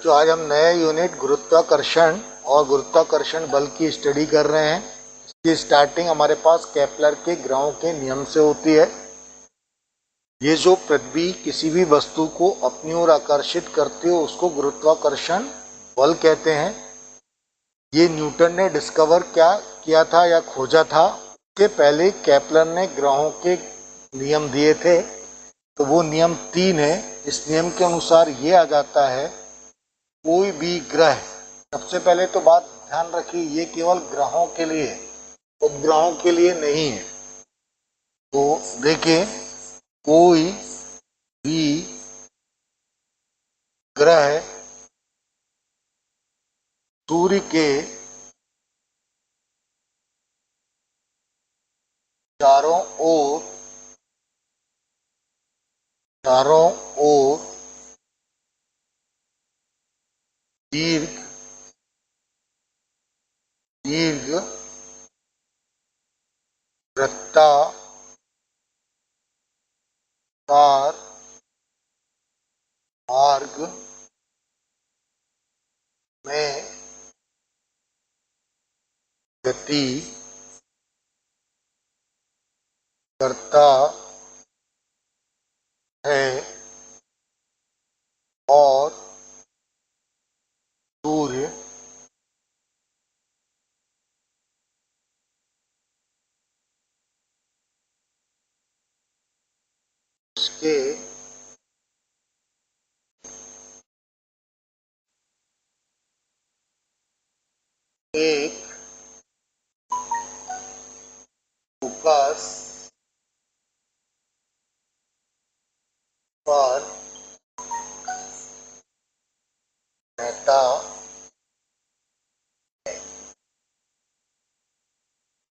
बच्चों आज हम नया यूनिट गुरुत्वाकर्षण और गुरुत्वाकर्षण बल की स्टडी कर रहे हैं। इसकी स्टार्टिंग हमारे पास केपलर के ग्रहों के नियम से होती है। ये जो पृथ्वी किसी भी वस्तु को अपनी ओर आकर्षित करती हो उसको गुरुत्वाकर्षण बल कहते हैं। ये न्यूटन ने डिस्कवर क्या किया था या खोजा था। इसके पहले केपलर ने ग्रहों के नियम दिए थे, तो वो नियम 3 है। इस नियम के अनुसार ये आ जाता है, कोई भी ग्रह, सबसे पहले तो बात ध्यान रखिए ये केवल ग्रहों के लिए है, उपग्रहों के लिए नहीं है। तो देखिए, कोई भी ग्रह सूर्य के चारों ओर दीर्घ वृत्ताकार मार्ग में गति करता है और सूर्य उसके एक फोकस पर रहता है।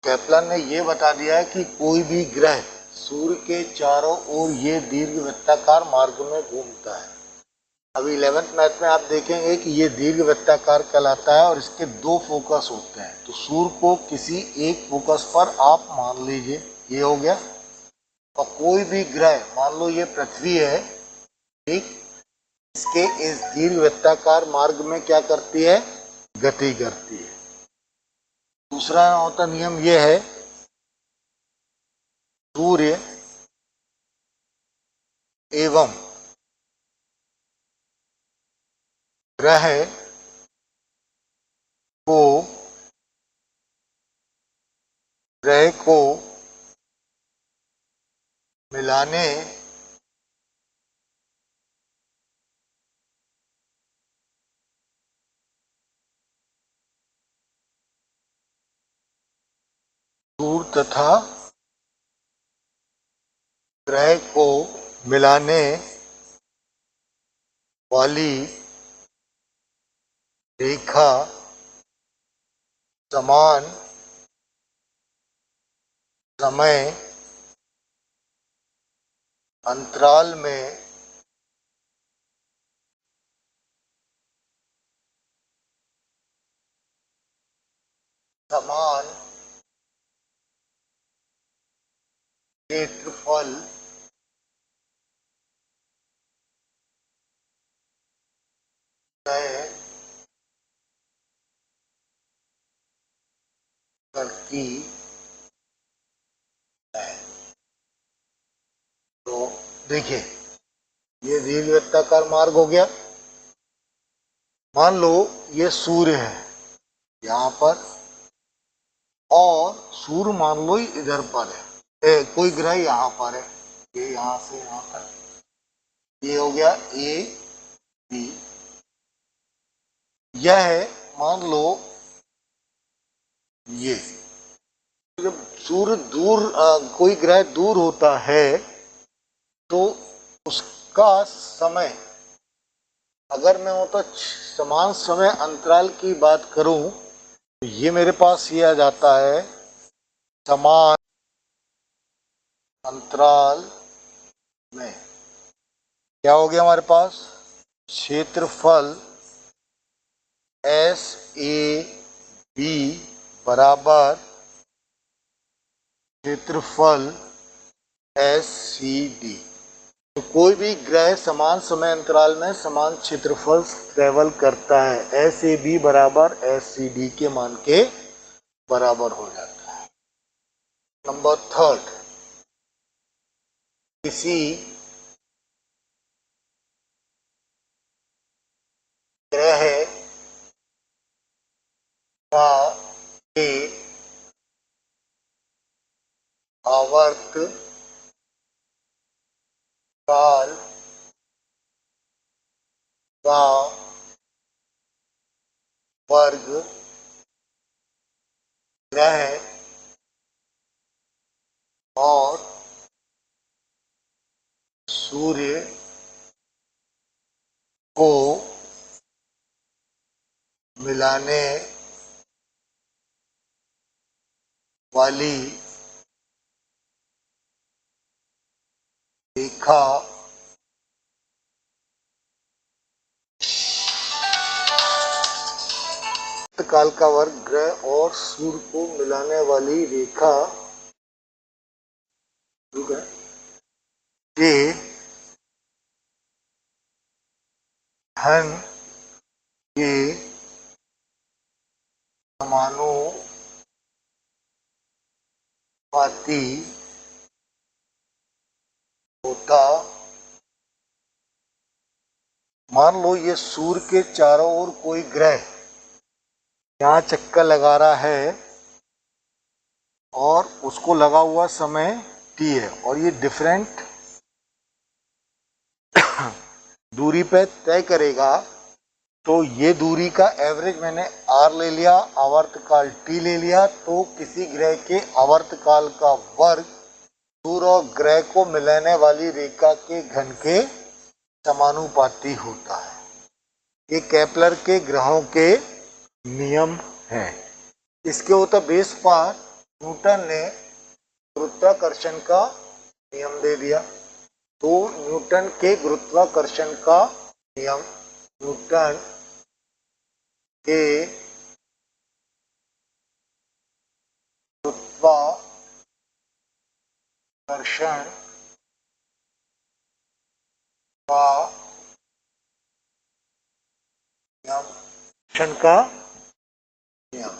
केपलर ने यह बता दिया है कि कोई भी ग्रह सूर्य के चारों ओर ये दीर्घ वृत्ताकार मार्ग में घूमता है। अभी 11th मैथ में आप देखेंगे कि ये दीर्घ वृत्ताकार कहलाता है और इसके 2 फोकस होते हैं। तो सूर्य को किसी एक फोकस पर आप मान लीजिए, ये हो गया। और कोई भी ग्रह, मान लो ये पृथ्वी है, ठीक, इसके इस दीर्घ वृत्ताकार मार्ग में क्या करती है, गति करती है। दूसरा होता नियम यह है, सूर्य एवं ग्रह को मिलाने सूर्य तथा ग्रह को मिलाने वाली रेखा समान समय अंतराल में समान क्षेत्रफल तय करती है। तो देखिए, ये दीर्घ वृत्ताकार मार्ग हो गया। मान लो ये सूर्य है यहाँ पर और सूर्य मान लो इधर पर है, कोई ग्रह यहाँ पर है, ये यहाँ से यहाँ पर, ये हो गया ए बी। यह है, मान लो ये, जब सूर्य दूर कोई ग्रह दूर होता है तो उसका समय, अगर मैं तो समान समय अंतराल की बात करूं तो ये मेरे पास ये आ जाता है, समान अंतराल में क्या हो गया हमारे पास, क्षेत्रफल एस ए बी बराबर क्षेत्रफल एस सी डी। तो कोई भी ग्रह समान समय अंतराल में समान क्षेत्रफल ट्रेवल करता है, एस ए बी बराबर एस सी डी के मान के बराबर हो जाता है। नंबर थर्ड, किसी ग्रह का के आवर्त काल का वर्ग ग्रह और सूर्य को मिलाने वाली रेखा काल का वर्ग ग्रह और सूर्य को मिलाने वाली रेखा के धन के समानुपाती होता। मान लो ये सूर्य के चारों ओर कोई ग्रह यहाँ चक्कर लगा रहा है और उसको लगा हुआ समय t है और ये डिफरेंट दूरी पे तय करेगा। तो ये दूरी का एवरेज मैंने r ले लिया, आवर्तकाल t ले लिया, तो किसी ग्रह के आवर्तकाल का वर्ग सूर्य और ग्रह को मिलाने वाली रेखा के घन के समानुपाती होता है। ये केपलर के ग्रहों के नियम हैं। इसके ऊपर बेस पर न्यूटन ने गुरुत्वाकर्षण का नियम दे दिया। तो न्यूटन के गुरुत्वाकर्षण का नियम, न्यूटन के गुरुत्वाकर्षण का नियम,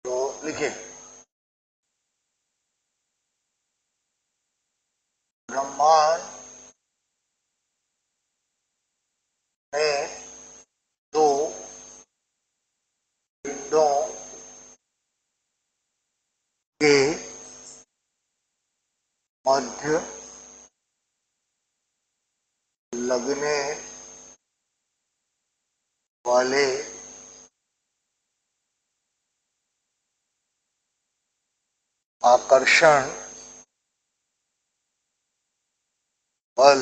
तो लिखिए ब्रह्मांड में दो पिंडों के मध्य लगने वाले आकर्षण बल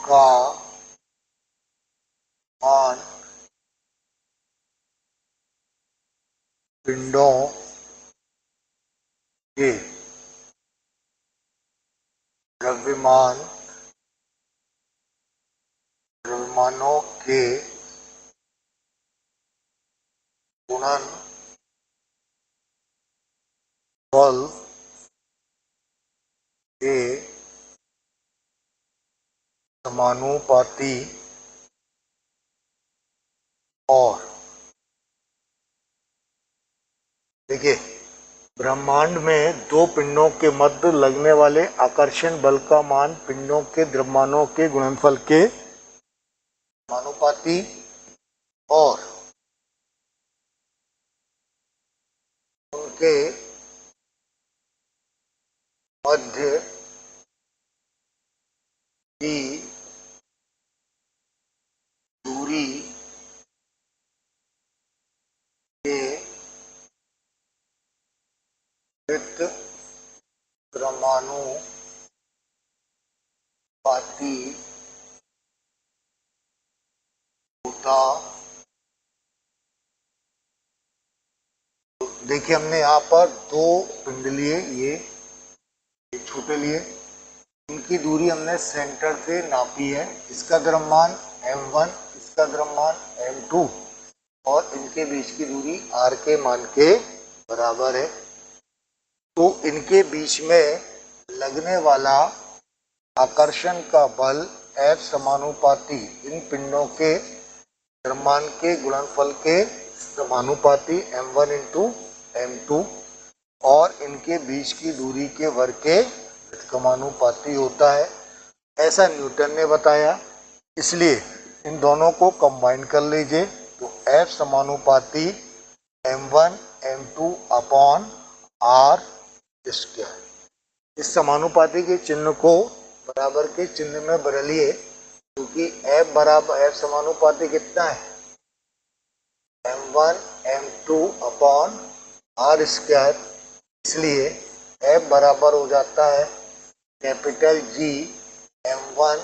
का मान पिंडों के द्रव्यमानों के गुणनफल के समानुपाती और देखिए ब्रह्मांड में दो पिंडों के मध्य लगने वाले आकर्षण बल का मान पिंडों के द्रव्यमानों के गुणनफल के समानुपाती और उनके मध्य की दूरी के द्रव्यमानुपाती होता। देखिए हमने यहाँ पर दो पिंड लिए, ये छोटे लिए, इनकी दूरी हमने सेंटर से नापी है। इसका द्रव्यमान m1, इसका द्रव्यमान m2 और इनके बीच की दूरी r के मान के बराबर है। तो इनके बीच में लगने वाला आकर्षण का बल F समानुपाती इन पिंडों के द्रव्यमान के गुणनफल के समानुपाती m1 इंटू m2 और इनके बीच की दूरी के वर्ग के व्युत्क्रमानुपाती होता है, ऐसा न्यूटन ने बताया। इसलिए इन दोनों को कंबाइन कर लीजिए तो F समानुपाती m1 m2 upon r square. इस समानुपाती के चिन्ह को बराबर के चिन्ह में बदलिए क्योंकि F बराबर F समानुपाती कितना है m1 m2 upon r square, इसलिए F बराबर हो जाता है capital G m1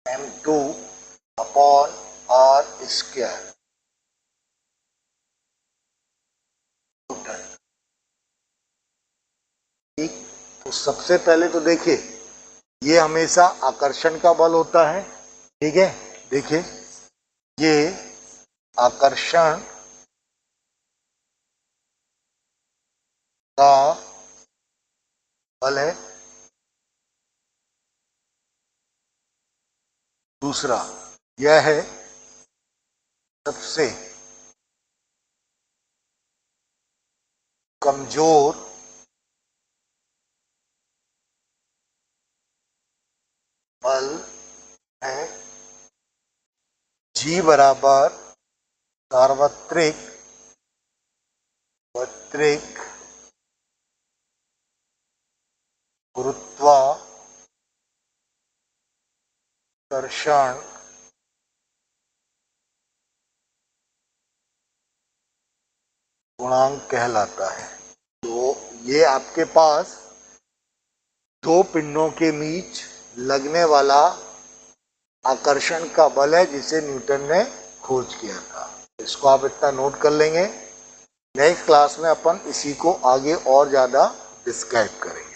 m2 upon r square. ठीक, तो सबसे पहले तो देखिए ये हमेशा आकर्षण का बल होता है, ठीक है। देखिए ये आकर्षण का बल है। दूसरा यह है सबसे कमजोर बल है। G बराबर सार्वत्रिक गुरुत्वाकर्षण गुणांक कहलाता है। तो ये आपके पास दो पिंडों के बीच लगने वाला आकर्षण का बल है जिसे न्यूटन ने खोज किया था। इसको आप इतना नोट कर लेंगे। नेक्स्ट क्लास में अपन इसी को आगे और ज़्यादा डिस्क्राइब करेंगे।